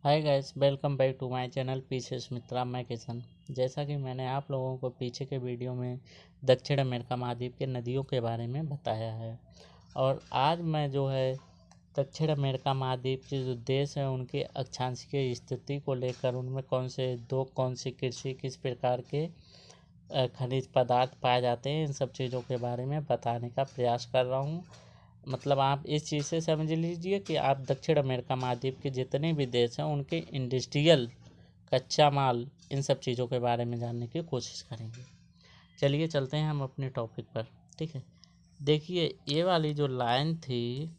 Hi guys, welcome back to my channel पीसेस मित्रा। मैं किशन। जैसा कि मैंने आप लोगों को पीछे के वीडियो में दक्षिण अमेरिका महाद्वीप के नदियों के बारे में बताया है, और आज मैं जो है दक्षिण अमेरिका महाद्वीप के जो देश हैं उनके अक्षांशीय स्थिति को लेकर उनमें कौन सी कृषि किस प्रकार के खनिज पदार्थ पाए जाते हैं, इन सब चीज़ों के बारे में बताने का प्रयास कर रहा हूँ। मतलब आप इस चीज़ से समझ लीजिए कि आप दक्षिण अमेरिका महाद्वीप के जितने भी देश हैं उनके इंडस्ट्रियल कच्चा माल इन सब चीज़ों के बारे में जानने की कोशिश करेंगे। चलिए चलते हैं हम अपने टॉपिक पर। ठीक है, देखिए ये वाली जो लाइन थी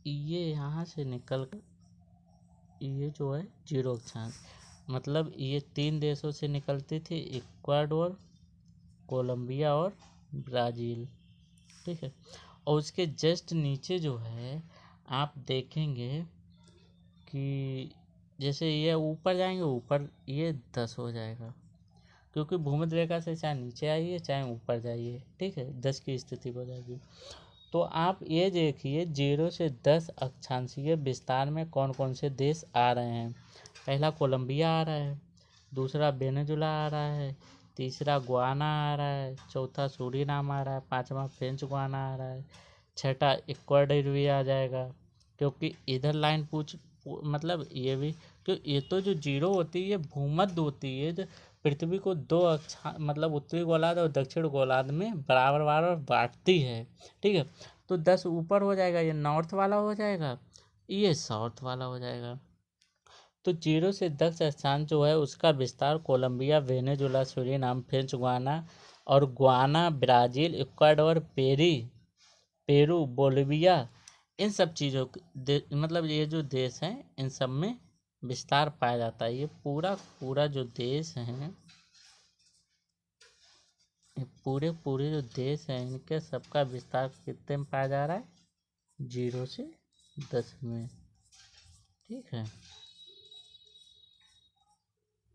ये यहाँ से निकल कर ये जो है जीरो अक्षांश, मतलब ये 3 देशों से निकलती थी, इक्वाडोर, कोलंबिया और ब्राज़ील। ठीक है, और उसके जस्ट नीचे जो है आप देखेंगे कि जैसे ये ऊपर जाएंगे, ऊपर ये 10 हो जाएगा, क्योंकि भूमध्य रेखा से चाहे नीचे आइए चाहे ऊपर जाइए, ठीक है, 10 की स्थिति हो जाएगी। तो आप ये देखिए 0 से 10 अक्षांशीय विस्तार में कौन कौन से देश आ रहे हैं। पहला कोलंबिया आ रहा है, दूसरा वेनेजुला आ रहा है, तीसरा गुआना आ रहा है, चौथा सूरीनाम आ रहा है, पांचवा फ्रेंच गुआना आ रहा है, छठा इक्वाडोर भी आ जाएगा, क्योंकि इधर लाइन मतलब ये भी, क्योंकि ये तो जो जीरो होती है ये भूमध्य होती है, जो पृथ्वी को दो अक्षा मतलब उत्तरी गोलार्ध और दक्षिण गोलार्ध में बराबर बराबर बांटती है। ठीक है, तो 10 ऊपर हो जाएगा, ये नॉर्थ वाला हो जाएगा, ये साउथ वाला हो जाएगा। तो 0 से 10 स्थान जो है उसका विस्तार Colombia, Venezuela, Suriname, French Guiana और Guyana, Brazil, Ecuador, Peru, Bolivia, इन सब चीज़ों मतलब ये जो देश हैं इन सब में विस्तार पाया जाता है। ये पूरा पूरा जो देश हैं, ये पूरे पूरे जो देश हैं इनके सबका विस्तार कितने में पाया जा रहा है? 0 से 10 में। ठीक है,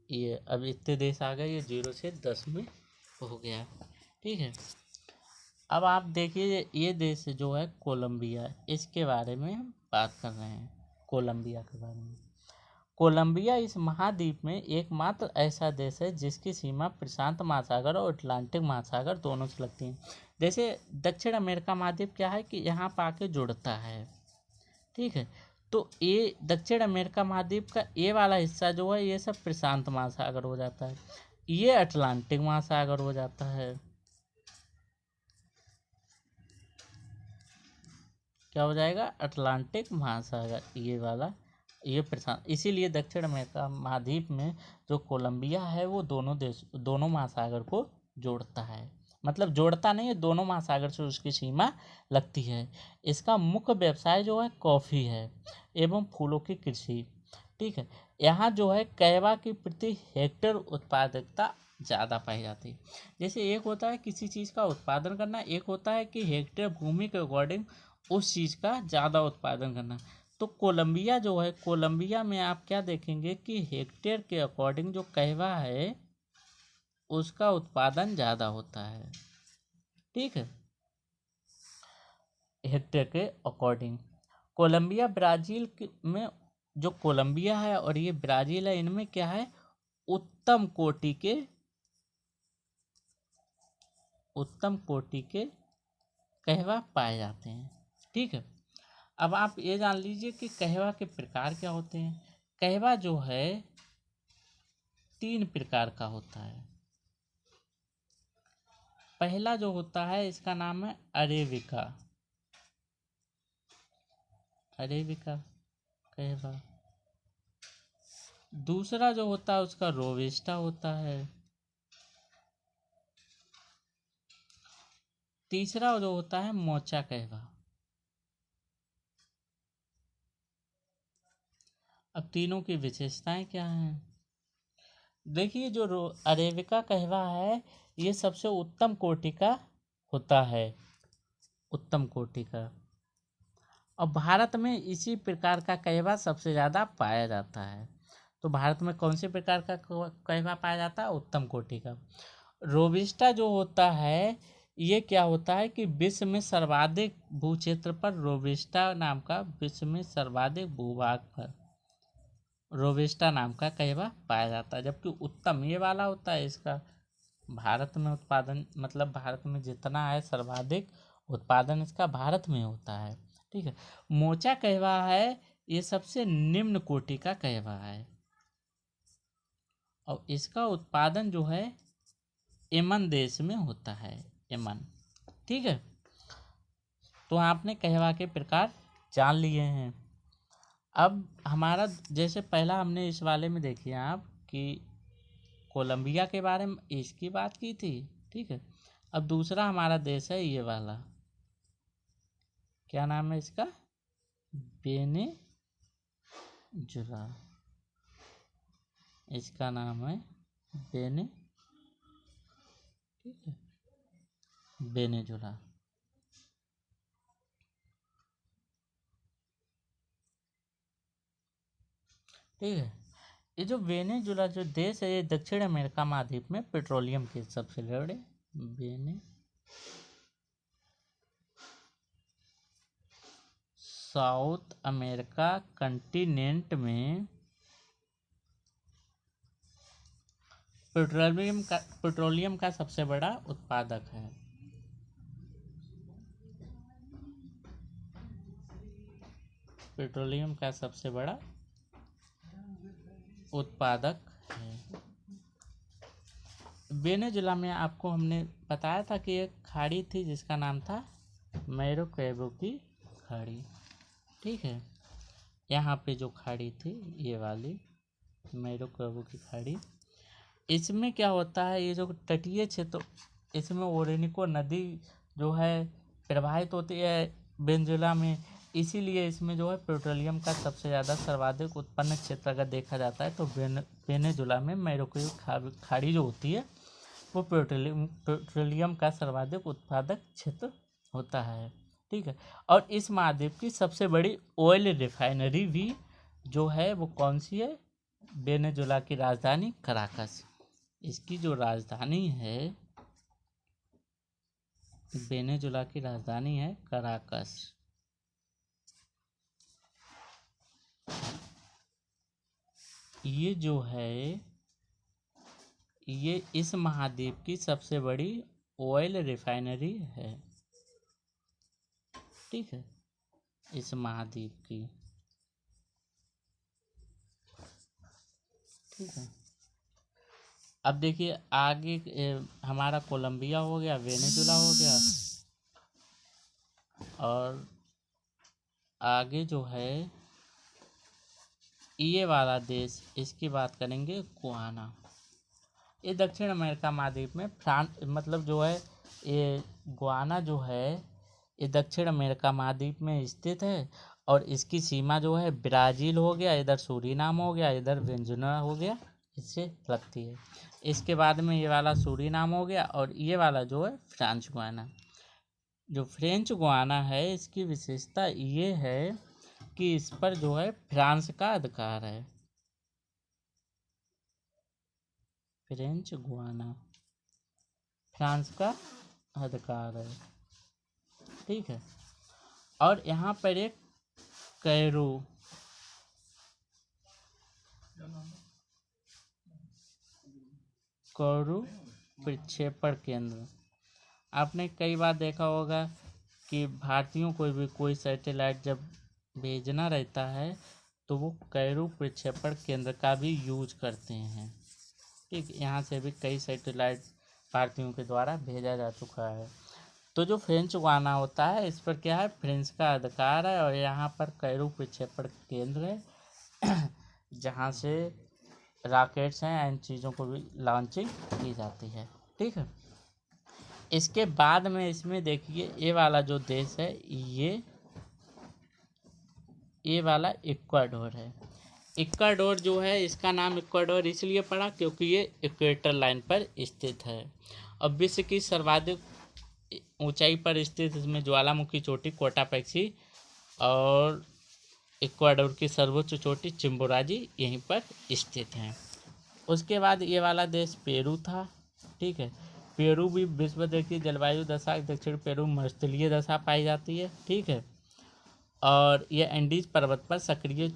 ये अब इतने देश आ गए, ये 0 से 10 में हो गया। ठीक है, अब आप देखिए ये देश जो है कोलंबिया, इसके बारे में हम बात कर रहे हैं। कोलंबिया के बारे में, कोलंबिया इस महाद्वीप में एकमात्र ऐसा देश है जिसकी सीमा प्रशांत महासागर और अटलांटिक महासागर दोनों से लगती है। जैसे दक्षिण अमेरिका महाद्वीप क्या है कि यहाँ पर आके जुड़ता है। ठीक है, तो ये दक्षिण अमेरिका महाद्वीप का ये वाला हिस्सा जो है ये सब प्रशांत महासागर हो जाता है, ये अटलांटिक महासागर हो जाता है। क्या हो जाएगा? अटलांटिक महासागर, ये वाला ये प्रशांत। इसीलिए दक्षिण अमेरिका महाद्वीप में जो कोलंबिया है वो दोनों महासागर को जोड़ता है, मतलब जोड़ता नहीं है, दोनों महासागर से उसकी सीमा लगती है। इसका मुख्य व्यवसाय जो है कॉफ़ी है एवं फूलों की कृषि। ठीक है, यहाँ जो है कहवा की प्रति हेक्टेयर उत्पादकता ज़्यादा पाई जाती है। जैसे एक होता है किसी चीज़ का उत्पादन करना, एक होता है कि हेक्टेयर भूमि के अकॉर्डिंग उस चीज़ का ज़्यादा उत्पादन करना। तो कोलंबिया जो है, कोलंबिया में आप क्या देखेंगे कि हेक्टेयर के अकॉर्डिंग जो कहवा है उसका उत्पादन ज़्यादा होता है। ठीक है, हेक्टेयर के अकॉर्डिंग। कोलंबिया में जो कोलंबिया है और ये ब्राज़ील है, इनमें क्या है, उत्तम कोटि के कहवा पाए जाते हैं। ठीक है, अब आप ये जान लीजिए कि कहवा के प्रकार क्या होते हैं। कहवा जो है 3 प्रकार का होता है। पहला जो होता है इसका नाम है अरेबिका कहवा। दूसरा जो होता है उसका रोबस्टा होता है। तीसरा जो होता है मोचा कहवा। अब तीनों की विशेषताएं क्या हैं? देखिए जो अरेबिका कहवा है ये सबसे उत्तम कोटि का होता है, उत्तम कोटि का। और भारत में इसी प्रकार का कहवा सबसे ज़्यादा पाया जाता है। तो भारत में कौन से प्रकार का कहवा पाया जाता है? उत्तम कोटि का। रोबिस्टा जो होता है ये क्या होता है कि विश्व में सर्वाधिक भूक्षेत्र पर, रोबिस्टा नाम का विश्व में सर्वाधिक भूभाग पर रोबस्टा नाम का कहवा पाया जाता है, जबकि उत्तम ये वाला होता है इसका भारत में उत्पादन, मतलब भारत में जितना है सर्वाधिक उत्पादन इसका भारत में होता है। ठीक है। मोचा कहवा है ये सबसे निम्न कोटि का कहवा है और इसका उत्पादन जो है यमन देश में होता है, यमन। ठीक है। तो आपने कहवा के प्रकार जान लिए हैं। अब हमारा जैसे पहला हमने इस वाले में देखिए आप कि कोलंबिया के बारे में इसकी बात की थी। ठीक है। अब दूसरा हमारा देश है ये वाला, क्या नाम है इसका, वेनेजुला। इसका नाम है वेने, ठीक है, वेनेजुला। ठीक है। ये जो वेनेजुला जो देश है ये दक्षिण अमेरिका महाद्वीप में पेट्रोलियम के सबसे बड़े साउथ अमेरिका कंटिनेंट में पेट्रोलियम का सबसे बड़ा उत्पादक है। पेट्रोलियम का सबसे बड़ा उत्पादक है। वेनेजुला में आपको हमने बताया था कि एक खाड़ी थी जिसका नाम था मैरोकैबो की खाड़ी। ठीक है। यहाँ पे जो खाड़ी थी ये वाली मैरोकैबो की खाड़ी, इसमें क्या होता है, ये जो तटीय क्षेत्र इसमें ओरेनिको नदी जो है प्रवाहित होती है वेनेजुला में, इसीलिए इसमें जो है पेट्रोलियम का सबसे ज़्यादा सर्वाधिक उत्पन्न क्षेत्र अगर देखा जाता है तो वेनेजुला में मैरोकैबो खाड़ी जो होती है वो पेट्रोलियम का सर्वाधिक उत्पादक क्षेत्र होता है। ठीक है। और इस महाद्वीप की सबसे बड़ी ऑयल रिफाइनरी भी जो है वो कौन सी है, वेनेजुला की राजधानी कराकस। इसकी जो राजधानी है, वेनेजुला की राजधानी है कराकस। ये जो है ये इस महाद्वीप की सबसे बड़ी ऑयल रिफाइनरी है। ठीक है। इस महाद्वीप की, ठीक है। अब देखिए आगे हमारा कोलंबिया हो गया, वेनेजुला हो गया, और आगे जो है ये वाला देश इसकी बात करेंगे गुआना। ये दक्षिण अमेरिका महाद्वीप में फ्रांस मतलब जो है ये गुआना जो है ये दक्षिण अमेरिका महाद्वीप में स्थित है और इसकी सीमा जो है ब्राज़ील हो गया, इधर सूरीनाम हो गया, इधर वेनेजुला हो गया, इससे लगती है। इसके बाद में ये वाला सूरीनाम हो गया और ये वाला जो है फ्रांस गुआना। जो फ्रेंच गुआना है इसकी विशेषता ये है कि इस पर जो है फ्रांस का अधिकार है। फ्रेंच गुआना फ्रांस का अधिकार है। ठीक है। और यहाँ पर एक कैरो प्रक्षेपण केंद्र, आपने कई बार देखा होगा कि भारतीयों को भी कोई सैटेलाइट जब भेजना रहता है तो वो कैरो प्रक्षेपण केंद्र का भी यूज करते हैं। ठीक, यहाँ से भी कई सैटेलाइट भारतीयों के द्वारा भेजा जा चुका है। तो जो फ्रेंच गुआना होता है इस पर क्या है, फ्रेंच का अधिकार है और यहाँ पर कैरो प्रक्षेपण केंद्र है जहाँ से रॉकेट्स हैं इन चीज़ों को भी लॉन्चिंग की जाती है। ठीक है। इसके बाद में इसमें देखिए ये वाला जो देश है ये वाला इक्वाडोर है। इक्वाडोर जो है इसका नाम इक्वाडोर इसलिए पड़ा क्योंकि ये इक्वेटर लाइन पर स्थित है और विश्व की सर्वाधिक ऊंचाई पर स्थित इसमें ज्वालामुखी चोटी कोटापेक्सी और इक्वाडोर की सर्वोच्च चोटी चिम्बोराजी यहीं पर स्थित हैं। उसके बाद ये वाला देश पेरू था। ठीक है। पेरू भी विश्व देखिए जलवायु दशा दक्षिण पेरू मरुस्थलीय दशा पाई जाती है। ठीक है। और यह एंडीज पर्वत पर सक्रिय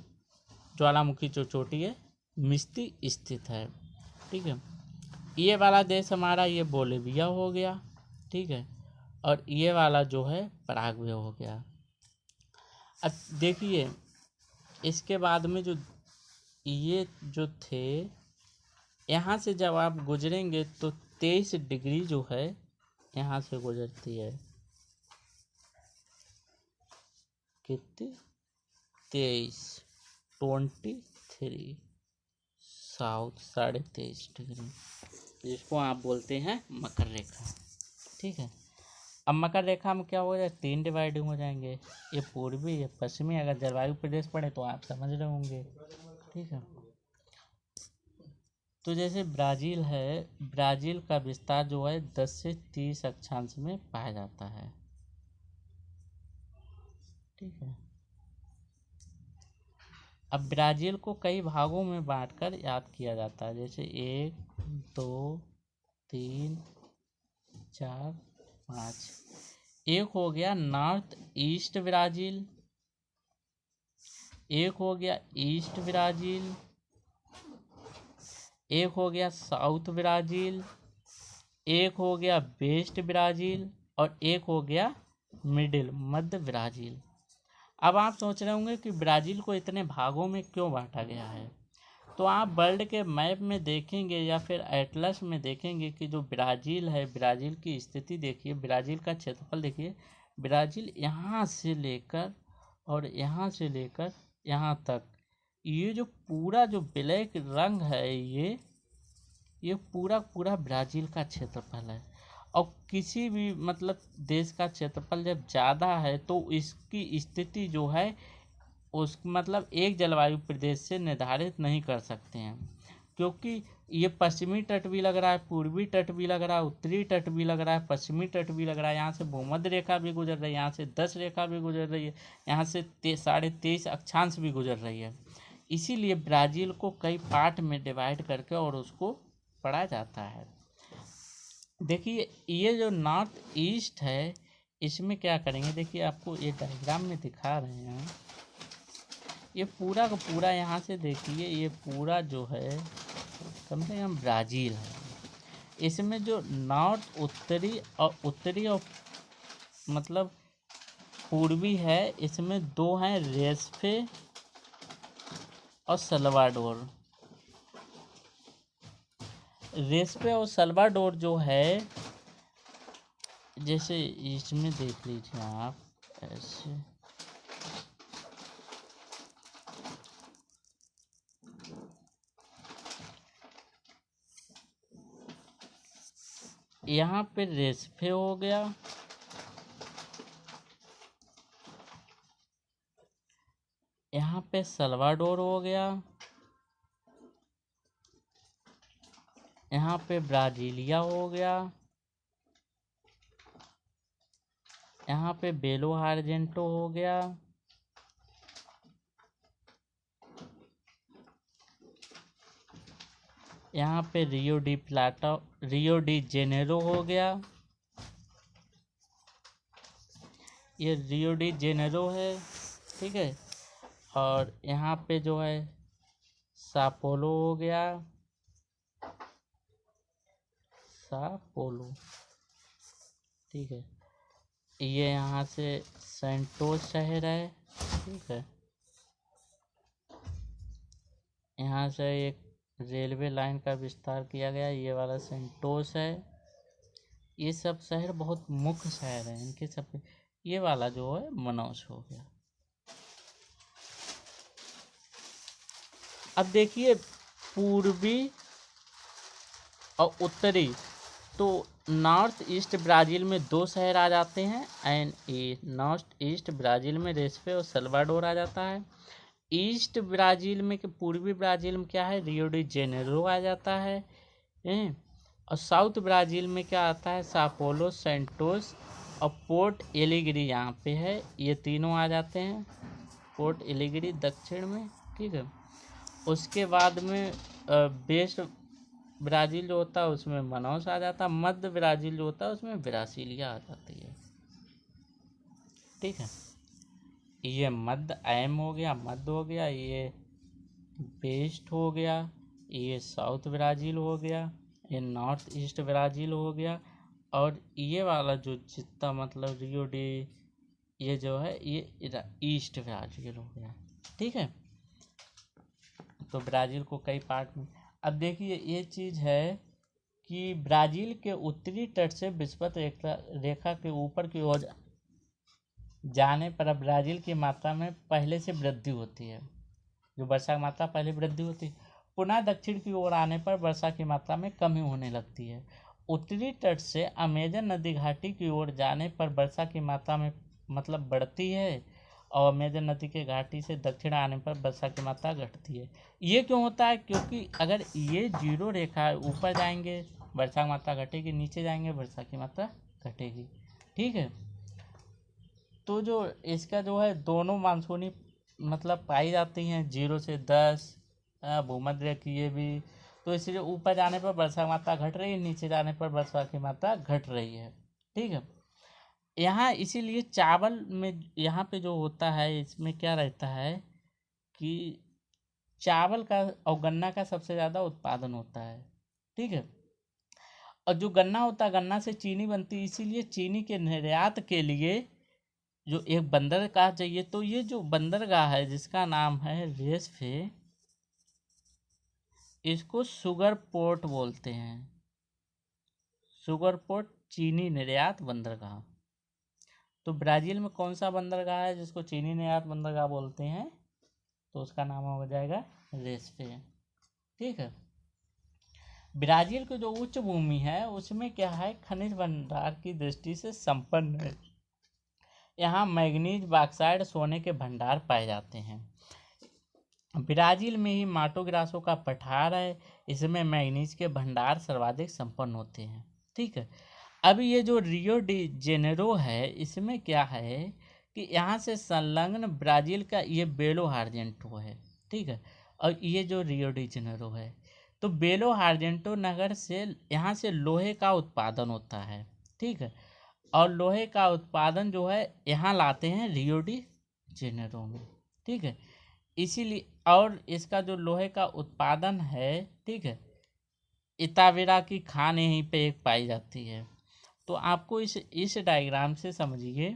ज्वालामुखी जो चोटी है मिस्ती स्थित है। ठीक है, ये वाला देश हमारा ये बोलिविया हो गया। ठीक है, और ये वाला जो है पराग्वे हो गया। अब देखिए इसके बाद में जो ये जो थे, यहाँ से जब आप गुजरेंगे तो 23 डिग्री जो है यहाँ से गुजरती है। कितनी? 23 साउथ 23.5 डिग्री, जिसको आप बोलते हैं मकर रेखा। ठीक है, अब मकर रेखा में क्या हो जाए, 3 डिवाइडिंग हो जाएंगे, ये पूर्वी ये पश्चिमी। अगर जलवायु प्रदेश पड़े तो आप समझ रहे होंगे। ठीक है, तो जैसे ब्राज़ील है, ब्राज़ील का विस्तार जो है 10 से 30 अक्षांश में पाया जाता है। ठीक है, अब ब्राज़ील को कई भागों में बांटकर याद किया जाता है, जैसे 1 2 3 4 5। एक हो गया नॉर्थ ईस्ट ब्राज़ील, एक हो गया ईस्ट ब्राज़ील, एक हो गया साउथ ब्राज़ील, एक हो गया वेस्ट ब्राज़ील, और एक हो गया मिडिल मध्य ब्राज़ील। अब आप सोच रहे होंगे कि ब्राज़ील को इतने भागों में क्यों बांटा गया है। तो आप वर्ल्ड के मैप में देखेंगे या फिर एटलस में देखेंगे कि जो ब्राज़ील है, ब्राज़ील की स्थिति देखिए, ब्राज़ील का क्षेत्रफल देखिए। ब्राज़ील यहाँ से लेकर और यहाँ से लेकर यहाँ तक, ये जो पूरा जो ब्लैक रंग है, ये पूरा पूरा ब्राज़ील का क्षेत्रफल है। और किसी भी मतलब देश का क्षेत्रफल जब ज़्यादा है तो इसकी स्थिति जो है उस मतलब एक जलवायु प्रदेश से निर्धारित नहीं कर सकते हैं, क्योंकि ये पश्चिमी तट भी लग रहा है, पूर्वी तट भी लग रहा है, उत्तरी तट भी लग रहा है, पश्चिमी तट भी लग रहा है, यहाँ से भूमध्य रेखा भी गुजर रही है, यहाँ से 10 रेखा भी गुजर रही है, यहाँ से 23.5 अक्षांश भी गुजर रही है। इसीलिए ब्राज़ील को कई पार्ट में डिवाइड करके और उसको पढ़ा जाता है। देखिए ये जो नॉर्थ ईस्ट है, इसमें क्या करेंगे, देखिए आपको ये डायग्राम में दिखा रहे हैं। ये पूरा का पूरा यहाँ से देखिए, ये पूरा जो है कम से कम ब्राज़ील है। इसमें जो नॉर्थ उत्तरी और मतलब पूर्वी है, इसमें 2 हैं, रेस्फे और सल्वाडोर। रेस्पे और सल्वाडोर जो है, जैसे इसमें देख लीजिए आप ऐसे, यहाँ पे रेस्फे हो गया, यहाँ पे सल्वाडोर हो गया, यहाँ पे ब्राज़ीलिया हो गया, यहाँ पे बेलो हार्जेंटो हो गया, यहाँ पे रियो डी जेनेरो हो गया, ये रियो डी जेनेरो है। ठीक है, और यहाँ पे जो है सापोलो हो गया, सापोलो। ठीक है, ये यहाँ से सेंटोस शहर है। ठीक है, यहाँ से एक रेलवे लाइन का विस्तार किया गया, ये वाला सेंटोस है। ये सब शहर बहुत मुख्य शहर हैं इनके सब। ये वाला जो है मनौस हो गया। अब देखिए पूर्वी और उत्तरी, तो नॉर्थ ईस्ट ब्राज़ील में 2 शहर आ जाते हैं, एंड नॉर्थ ईस्ट ब्राज़ील में रेस्फे और सल्वाडोर आ जाता है। ईस्ट ब्राज़ील में पूर्वी ब्राज़ील में क्या है, रियो डी जेनेरो आ जाता है। और साउथ ब्राज़ील में क्या आता है, सापोलो, सेंटोस और पोर्ट एलिग्री यहाँ पे है। ये तीनों आ जाते हैं, पोर्ट एलिग्री दक्षिण में। ठीक है, उसके बाद में वेस्ट ब्राज़ील जो होता है उसमें मनौस आ जाता है। मध्य ब्राज़ील जो होता है उसमें ब्रासीलिया आ जाती है। ठीक है, ये मध्य एम हो गया, मध्य हो गया, ये वेस्ट हो गया, ये साउथ ब्राज़ील हो गया, ये नॉर्थ ईस्ट ब्राज़ील हो गया, और ये वाला जो जितना मतलब रियो डी ये जो है ये ईस्ट ब्राज़ील हो गया। ठीक है, तो ब्राज़ील को कई पार्ट में। अब देखिए ये चीज़ है कि ब्राज़ील के उत्तरी तट से विषुवत रेखा के ऊपर की ओर जाने पर अब ब्राज़ील की मात्रा में पहले से वृद्धि होती है, जो वर्षा की मात्रा पहले वृद्धि होती है, पुनः दक्षिण की ओर आने पर वर्षा की मात्रा में कमी होने लगती है। उत्तरी तट से अमेजन नदी घाटी की ओर जाने पर वर्षा की मात्रा में मतलब बढ़ती है, और अमेजन नदी के घाटी से दक्षिण आने पर वर्षा की मात्रा घटती है। ये क्यों होता है? क्योंकि अगर ये जीरो रेखा है, ऊपर जाएंगे वर्षा की मात्रा घटेगी, नीचे जाएंगे वर्षा की मात्रा घटेगी। ठीक है, तो जो इसका जो है दोनों मानसूनी मतलब पाई जाती हैं 0 से 10, भूमध्य रेखीय भी। तो इसलिए ऊपर जाने पर वर्षा की मात्रा घट रही है, नीचे जाने पर वर्षा की मात्रा घट रही है। ठीक है, यहाँ इसीलिए चावल में यहाँ पे जो होता है इसमें क्या रहता है कि चावल का और गन्ना का सबसे ज़्यादा उत्पादन होता है। ठीक है, और जो गन्ना होता है, गन्ना से चीनी बनती है, इसीलिए चीनी के निर्यात के लिए जो एक बंदरगाह चाहिए। तो ये जो बंदरगाह है जिसका नाम है रेसफे, इसको शुगर पोर्ट बोलते हैं, शुगर पोर्ट चीनी निर्यात बंदरगाह। तो ब्राज़ील में कौन सा बंदरगाह है जिसको चीनी निर्यात बंदरगाह बोलते हैं? तो उसका नाम हो जाएगा रेसफे। ठीक है, ब्राज़ील की जो उच्च भूमि है उसमें क्या है, खनिज भंडार की दृष्टि से संपन्न है। यहाँ मैग्नीज, बॉक्साइट, सोने के भंडार पाए जाते हैं। ब्राज़ील में ही माटो ग्रासो का पठार है, इसमें मैग्नीज के भंडार सर्वाधिक संपन्न होते हैं। ठीक है, अभी ये जो रियो डी जेनेरो है इसमें क्या है कि यहाँ से संलग्न ब्राज़ील का ये बेलो हार्जेंटो है। ठीक है, और ये जो रियो डी जेनेरो है, तो बेलो हार्जेंटो नगर से यहाँ से लोहे का उत्पादन होता है। ठीक है, और लोहे का उत्पादन जो है यहाँ लाते हैं रियो डी जेनेरो में। ठीक है, इसीलिए और इसका जो लोहे का उत्पादन है, ठीक है, इतावेरा की खान यहीं पे एक पाई जाती है। तो आपको इस डायग्राम से समझिए,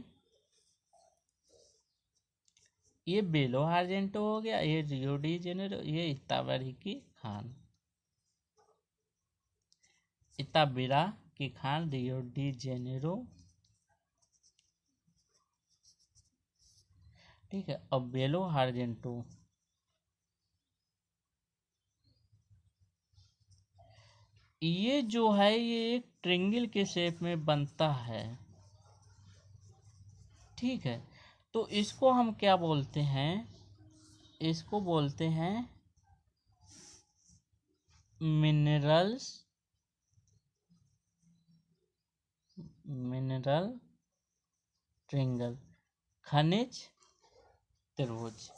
ये बेलो हार्जेंटो हो गया, ये रियो डी जेनेरो, ये इतावेरा की खान, इतावेरा की खान रियो डी जेनेरो। ठीक है, और बेलो हार्जेंटो ये जो है ये एक ट्रिंगल के शेप में बनता है। ठीक है, तो इसको हम क्या बोलते हैं? इसको बोलते हैं मिनरल ट्रिंगल, खनिज त्रिभुज,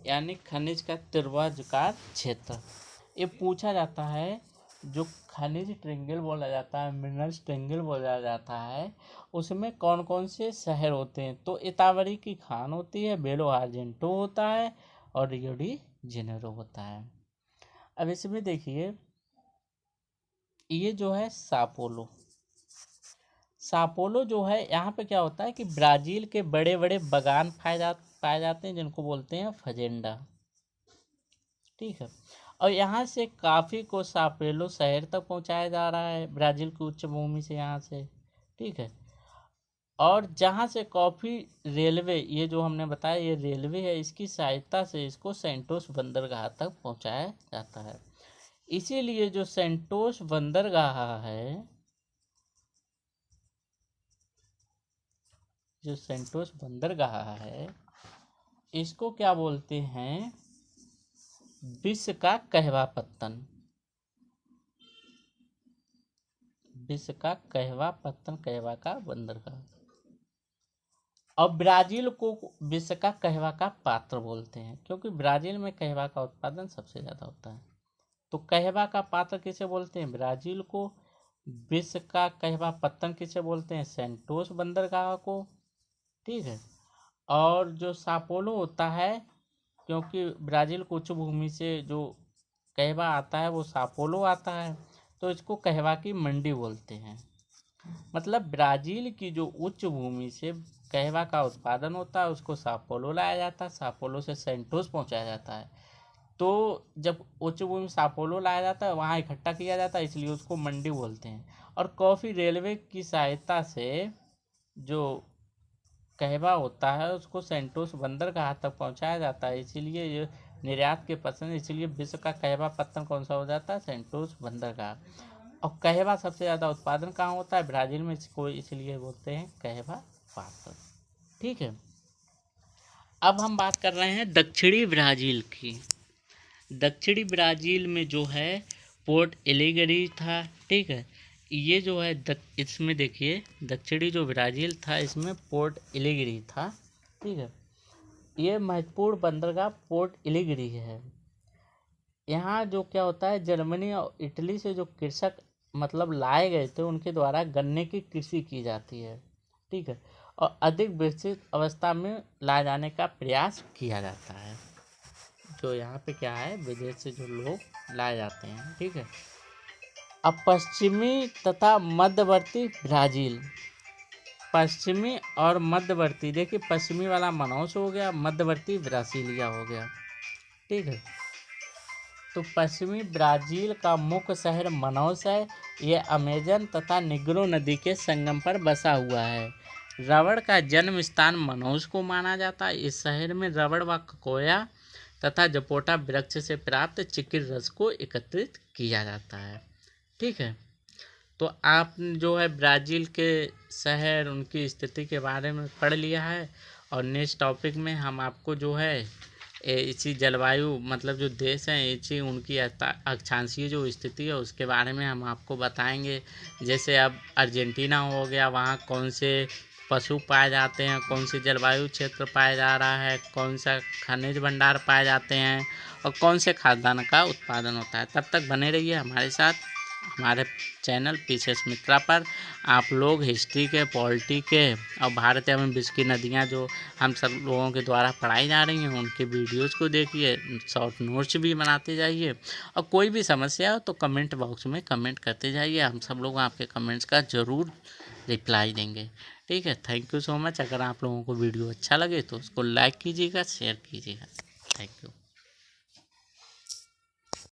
यानी खनिज का त्रिभुजाकार क्षेत्र। ये पूछा जाता है, जो खनिज ट्रिंगल बोला जाता है, मिनरल्स ट्रिंगल बोला जाता है, उसमें कौन कौन से शहर होते हैं? तो इतावरी की खान होती है, बेलो हार्जेंटो होता है, और रियो डी जेनेरो होता है। अब इसमें देखिए, ये जो है सापोलो, सापोलो जो है यहाँ पे क्या होता है कि ब्राज़ील के बड़े बड़े बागान पाए जाते हैं जिनको बोलते हैं फजेंडा। ठीक है, और यहाँ से काफ़ी को सापेलो शहर तक पहुँचाया जा रहा है ब्राज़ील की उच्च भूमि से, यहाँ से। ठीक है, और जहाँ से कॉफ़ी रेलवे, ये जो हमने बताया ये रेलवे है, इसकी सहायता से इसको सेंटोस बंदरगाह तक पहुँचाया जाता है। इसीलिए जो सेंटोस बंदरगाह है, जो सेंटोस बंदरगाह है, इसको क्या बोलते हैं? विश्व का कहवा पत्तन, विश्व का कहवा पत्तन, कहवा का बंदरगाह। और ब्राज़ील को विश्व का कहवा का पात्र बोलते हैं, क्योंकि ब्राज़ील में कहवा का उत्पादन सबसे ज़्यादा होता है। तो कहवा का पात्र किसे बोलते हैं? ब्राज़ील को। विश्व का कहवा पत्तन किसे बोलते हैं? सेंटोस बंदरगाह को। ठीक है, और जो सापोलो होता है क्योंकि ब्राज़ील को उच्च भूमि से जो कहवा आता है वो सापोलो आता है, तो इसको कहवा की मंडी बोलते हैं। मतलब ब्राज़ील की जो उच्च भूमि से कहवा का उत्पादन होता है उसको सापोलो लाया जाता है, सापोलो से सेंटोस पहुंचाया जाता है। तो जब उच्च भूमि सापोलो लाया जाता है वहाँ इकट्ठा किया जाता है, इसलिए उसको मंडी बोलते हैं। और कॉफ़ी रेलवे की सहायता से जो कहवा होता है उसको सेंटोस बंदरगाह तक पहुंचाया जाता है, इसीलिए ये निर्यात के पसंद, इसलिए विश्व का कहवा पत्तन कौन सा हो जाता है, सेंटोस बंदरगाह। और कहवा सबसे ज़्यादा उत्पादन कहाँ होता है, ब्राज़ील में, इसको इसलिए बोलते हैं कहवा पत्तन। ठीक है, अब हम बात कर रहे हैं दक्षिणी ब्राज़ील की। दक्षिणी ब्राज़ील में जो है पोर्ट एलिगरी था। ठीक है, ये जो है इसमें देखिए दक्षिणी जो ब्राज़ील था इसमें पोर्ट एलिगरी था। ठीक है, ये महत्वपूर्ण बंदरगाह पोर्ट एलिगरी है। यहाँ जो क्या होता है, जर्मनी और इटली से जो कृषक मतलब लाए गए थे उनके द्वारा गन्ने की कृषि की जाती है। ठीक है, और अधिक विकसित अवस्था में लाए जाने का प्रयास किया जाता है। जो यहाँ पे क्या है, विदेश से जो लोग लाए जाते हैं। ठीक है, अब पश्चिमी तथा मध्यवर्ती ब्राज़ील, पश्चिमी और मध्यवर्ती, देखिए पश्चिमी वाला मनाउस हो गया, मध्यवर्ती ब्रासीलिया हो गया। ठीक है, तो पश्चिमी ब्राज़ील का मुख्य शहर मनाउस है। यह अमेजन तथा निग्रो नदी के संगम पर बसा हुआ है। रबड़ का जन्म स्थान मनाउस को माना जाता है। इस शहर में रबड़ व कोकोया तथा जपोटा वृक्ष से प्राप्त चिकिर रस को एकत्रित किया जाता है। ठीक है, तो आप जो है ब्राज़ील के शहर उनकी स्थिति के बारे में पढ़ लिया है, और नेक्स्ट टॉपिक में हम आपको जो है इसी जलवायु मतलब जो देश हैं इसी उनकी अक्षांशीय जो स्थिति है उसके बारे में हम आपको बताएंगे। जैसे अब अर्जेंटीना हो गया, वहाँ कौन से पशु पाए जाते हैं, कौन सी जलवायु क्षेत्र पाया जा रहा है, कौन सा खनिज भंडार पाए जाते हैं, और कौन से खाद्यान्न का उत्पादन होता है। तब तक बने रहिए हमारे साथ हमारे चैनल पीछे मित्रा पर। आप लोग हिस्ट्री के, पॉलिटी के और भारत एवं विश्व की नदियाँ जो हम सब लोगों के द्वारा पढ़ाई जा रही हैं उनके वीडियोस को देखिए, शॉर्ट नोट्स भी बनाते जाइए, और कोई भी समस्या हो तो कमेंट बॉक्स में कमेंट करते जाइए, हम सब लोग आपके कमेंट्स का ज़रूर रिप्लाई देंगे। ठीक है, थैंक यू सो मच। अगर आप लोगों को वीडियो अच्छा लगे तो उसको लाइक कीजिएगा, शेयर कीजिएगा। Thank you.